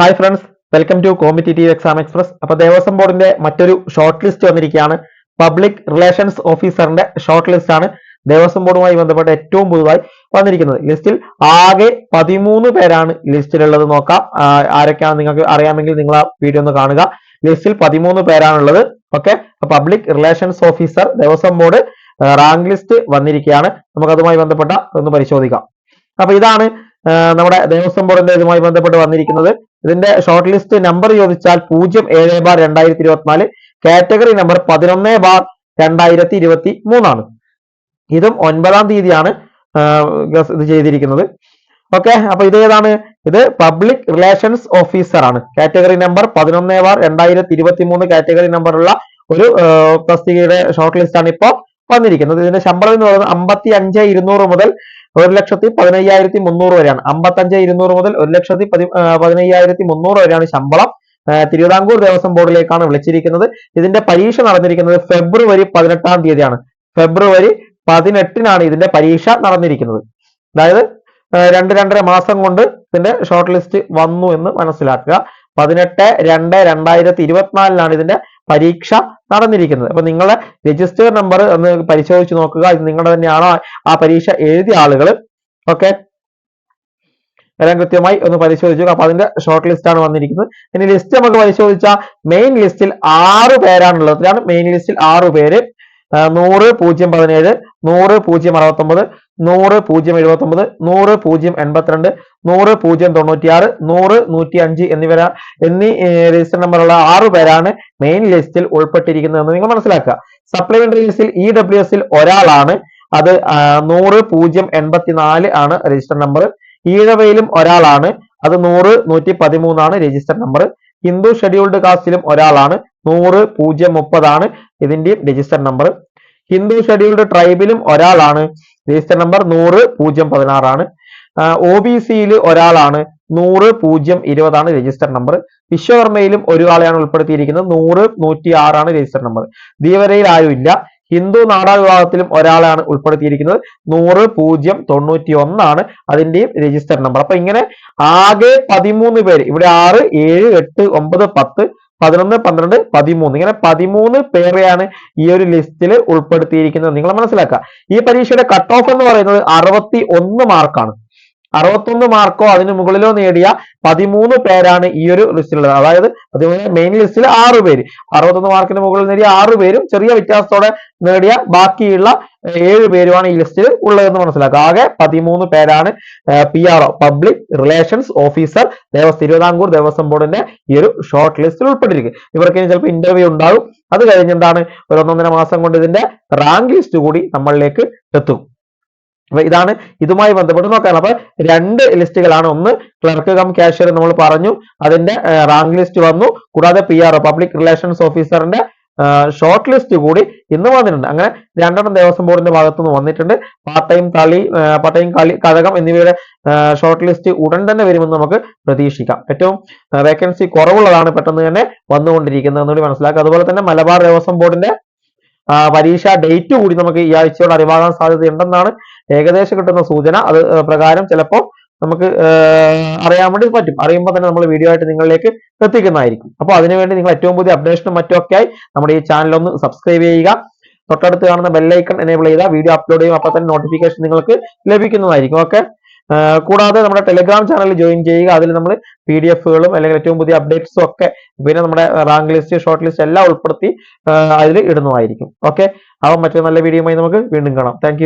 Hi friends, welcome to competitive exam express. അപ്പോൾ ദേവസ്വം ബോർഡിന്റെ മറ്റൊരു ഷോർട്ട് ലിസ്റ്റ് വന്നിരിക്കുകയാണ്. പബ്ലിക് റിലേഷൻസ് ഓഫീസറിന്റെ ഷോർട്ട് ലിസ്റ്റ് ആണ് ദേവസ്വം ബോർഡുമായി ബന്ധപ്പെട്ട് ഏറ്റവും പുതുതായി വന്നിരിക്കുന്നത്. ലിസ്റ്റിൽ ആകെ 13 പേരാണ് ലിസ്റ്റിലുള്ളത്. നോക്കാം ആരൊക്കെയാണ് നിങ്ങൾക്ക് അറിയാമെങ്കിൽ നിങ്ങൾ ആ വീഡിയോ ഒന്ന് കാണുക. ലിസ്റ്റിൽ 13 പേരാണുള്ളത്. Okay, public relations officer Devaswom board rank list വന്നിരിക്കുകയാണ്. നമുക്ക് അതുമായി ബന്ധപ്പെട്ട ഒന്ന് പരിശോധിക്കാം. അപ്പൊ ഇതാണ് നമ്മുടെ ദേവസ്വം ബോർഡിന്റെ ഇതുമായി ബന്ധപ്പെട്ട് വന്നിരിക്കുന്നത്. ഇതിന്റെ ഷോർട്ട് ലിസ്റ്റ് നമ്പർ ചോദിച്ചാൽ 07/2024, കാറ്റഗറി നമ്പർ 11/2023 ആണ്. ഇതും 9-ാം തീയതിയാണ് ഇത് ചെയ്തിരിക്കുന്നത്. ഓക്കെ, അപ്പൊ ഇത് ഏതാണ്? ഇത് പബ്ലിക് റിലേഷൻസ് ഓഫീസർ ആണ്. കാറ്റഗറി നമ്പർ 11/2023 കാറ്റഗറി നമ്പറുള്ള ഒരു തസ്തികയുടെ ഷോർട്ട് ലിസ്റ്റ് ആണ് ഇപ്പോൾ വന്നിരിക്കുന്നത്. ഇതിന്റെ ശമ്പളം എന്ന് പറയുന്നത് 55,200 മുതൽ 1,15,300 വരെയാണ്. 55,200 മുതൽ 1,15,300 വരെയാണ് ശമ്പളം. തിരുവിതാംകൂർ ദേവസ്വം ബോർഡിലേക്കാണ് വിളിച്ചിരിക്കുന്നത്. ഇതിന്റെ പരീക്ഷ നടന്നിരിക്കുന്നത് ഫെബ്രുവരി 18-ാം തീയതിയാണ്. ഫെബ്രുവരി 18-നാണ് ഇതിന്റെ പരീക്ഷ നടന്നിരിക്കുന്നത്. അതായത് 2-2.5 മാസം കൊണ്ട് ഇതിന്റെ ഷോർട്ട് ലിസ്റ്റ് വന്നു എന്ന് മനസ്സിലാക്കുക. 18/2/2024 ഇതിന്റെ പരീക്ഷ നടന്നിരിക്കുന്നത്. അപ്പൊ നിങ്ങളെ രജിസ്റ്റർ നമ്പർ ഒന്ന് പരിശോധിച്ച് നോക്കുക. ഇത് നിങ്ങളുടെ തന്നെയാണോ ആ പരീക്ഷ എഴുതിയ ആളുകൾ? ഓക്കെ, എല്ലാം കൃത്യമായി ഒന്ന് പരിശോധിച്ചു. അപ്പൊ അതിന്റെ ഷോർട്ട് ലിസ്റ്റ് ആണ് വന്നിരിക്കുന്നത്. ഇനി ലിസ്റ്റ് നമുക്ക് പരിശോധിച്ചാൽ മെയിൻ ലിസ്റ്റിൽ 6 പേരാണുള്ളത്. മെയിൻ ലിസ്റ്റിൽ 6 പേര്. 100-017, 100-069, 100-079, 100-082, 100-096, 100-105 എന്നീ രജിസ്റ്റർ നമ്പറുള്ള 6 പേരാണ് മെയിൻ ലിസ്റ്റിൽ ഉൾപ്പെട്ടിരിക്കുന്നതെന്ന് നിങ്ങൾ മനസ്സിലാക്കുക. സപ്ലിമെന്ററി ലിസ്റ്റിൽ EWS ഒരാളാണ്. അത് 100-084 ആണ് രജിസ്റ്റർ നമ്പർ. ഈഴവയിലും ഒരാളാണ്. അത് 100-113 ആണ് രജിസ്റ്റർ നമ്പർ. ഹിന്ദു ഷെഡ്യൂൾഡ് കാസ്റ്റിലും ഒരാളാണ്. 100-030 ആണ് ഇതിന്റെയും രജിസ്റ്റർ നമ്പർ. ഹിന്ദു ഷെഡ്യൂൾഡ് ട്രൈബിലും ഒരാളാണ്. രജിസ്റ്റർ നമ്പർ 100-016 ആണ്. OBCയിൽ ഒരാളാണ്. 100-020 ആണ് രജിസ്റ്റർ നമ്പർ. വിശ്വകർമ്മയിലും ഒരാളെയാണ് ഉൾപ്പെടുത്തിയിരിക്കുന്നത്. 100-106 ആണ് രജിസ്റ്റർ നമ്പർ. ധീവരയിൽ ആരുമില്ല. ഹിന്ദു നാടാർ വിഭാഗത്തിലും ഒരാളാണ് ഉൾപ്പെടുത്തിയിരിക്കുന്നത്. 100-091 ആണ് അതിന്റെയും രജിസ്റ്റർ നമ്പർ. അപ്പൊ ഇങ്ങനെ ആകെ 13 പേര്. ഇവിടെ 6, 7, 8, 9, 10, 11, 12, 13 ഇങ്ങനെ 13 പേരെയാണ് ഈ ഒരു ലിസ്റ്റിൽ ഉൾപ്പെടുത്തിയിരിക്കുന്നത്. നിങ്ങൾ മനസ്സിലാക്കുക. ഈ പരീക്ഷയുടെ കട്ട് ഓഫ് എന്ന് പറയുന്നത് 61 മാർക്കാണ്. 61 മാർക്കോ അതിന് മുകളിലോ നേടിയ 13 പേരാണ് ഈ ഒരു ലിസ്റ്റിലുള്ളത്. അതായത് മെയിൻ ലിസ്റ്റിൽ 6 പേര്. 61 മാർക്കിന് മുകളിൽ നേടിയ 6 പേരും ചെറിയ വ്യത്യാസത്തോടെ നേടിയ ബാക്കിയുള്ള 7 പേരുമാണ് ഈ ലിസ്റ്റിൽ ഉള്ളതെന്ന് മനസ്സിലാക്കുക. ആകെ 13 പേരാണ് PRO public relations officer Thiruvithamkoor Devaswom ബോർഡിന്റെ ഈ ഒരു ഷോർട്ട് ലിസ്റ്റിൽ ഉൾപ്പെട്ടിരിക്കും. ഇവർക്ക് ഇനി ചിലപ്പോൾ ഇന്റർവ്യൂ ഉണ്ടാകും. അത് കഴിഞ്ഞ് എന്താണ് ഒരു 1-1.5 മാസം കൊണ്ട് ഇതിന്റെ റാങ്ക് ലിസ്റ്റ് കൂടി നമ്മളിലേക്ക് എത്തും. അപ്പൊ ഇതാണ് ഇതുമായി ബന്ധപ്പെട്ട് നോക്കാൻ. അപ്പൊ 2 ലിസ്റ്റുകളാണ്. ഒന്ന് ക്ലർക്ക് കം കാഷ്യർ നമ്മൾ പറഞ്ഞു, അതിന്റെ റാങ്ക് ലിസ്റ്റ് വന്നു. കൂടാതെ PRO പബ്ലിക് റിലേഷൻസ് ഓഫീസറിന്റെ ഷോർട്ട് ലിസ്റ്റ് കൂടി ഇന്ന് വന്നിട്ടുണ്ട്. അങ്ങനെ 2 ദേവസ്വം ബോർഡിന്റെ ഭാഗത്തുനിന്ന് വന്നിട്ടുണ്ട്. പാട്ടയം കഴകം എന്നിവയുടെ ഷോർട്ട് ലിസ്റ്റ് ഉടൻ തന്നെ വരുമെന്ന് നമുക്ക് പ്രതീക്ഷിക്കാം. ഏറ്റവും വേക്കൻസി കുറവുള്ളതാണ് പെട്ടെന്ന് തന്നെ വന്നുകൊണ്ടിരിക്കുന്നത് എന്നുകൂടി മനസ്സിലാക്കുക. അതുപോലെ തന്നെ മലബാർ ദേവസ്വം ബോർഡിന്റെ പരീക്ഷ ഡേറ്റ് കൂടി നമുക്ക് ഈ ആഴ്ചയോട് അറിവാകാൻ സാധ്യതയുണ്ടെന്നാണ് ഏകദേശം കിട്ടുന്ന സൂചന. അത് പ്രകാരം ചിലപ്പോൾ നമുക്ക് അറിയാൻ വേണ്ടി പറ്റും. അറിയുമ്പോൾ തന്നെ നമ്മൾ വീഡിയോ ആയിട്ട് നിങ്ങളിലേക്ക് എത്തിക്കുന്നതായിരിക്കും. അപ്പോൾ അതിനുവേണ്ടി നിങ്ങൾ ഏറ്റവും പുതിയ അപ്ഡേഷനും മറ്റുമൊക്കെ ആയി നമ്മുടെ ഈ ചാനൽ ഒന്ന് സബ്സ്ക്രൈബ് ചെയ്യുക. തൊട്ടടുത്ത് കാണുന്ന ബെല്ലൈക്കൺ എനേബിൾ ചെയ്താൽ വീഡിയോ അപ്ലോഡ് ചെയ്യും അപ്പോൾ തന്നെ നോട്ടിഫിക്കേഷൻ നിങ്ങൾക്ക് ലഭിക്കുന്നതായിരിക്കും. ഓക്കെ, കൂടാതെ നമ്മുടെ ടെലിഗ്രാം ചാനൽ ജോയിൻ ചെയ്യുക. അതിൽ നമ്മൾ PDF-കളും അല്ലെങ്കിൽ ഏറ്റവും പുതിയ അപ്ഡേറ്റ്സും ഒക്കെ പിന്നെ നമ്മുടെ റാങ്ക് ലിസ്റ്റ് ഷോർട്ട് ലിസ്റ്റ് എല്ലാം ഉൾപ്പെടുത്തി അതിൽ ഇടുന്നതായിരിക്കും. ഓക്കെ, അപ്പോൾ മറ്റൊരു നല്ല വീഡിയോയുമായി നമുക്ക് വീണ്ടും കാണാം. താങ്ക്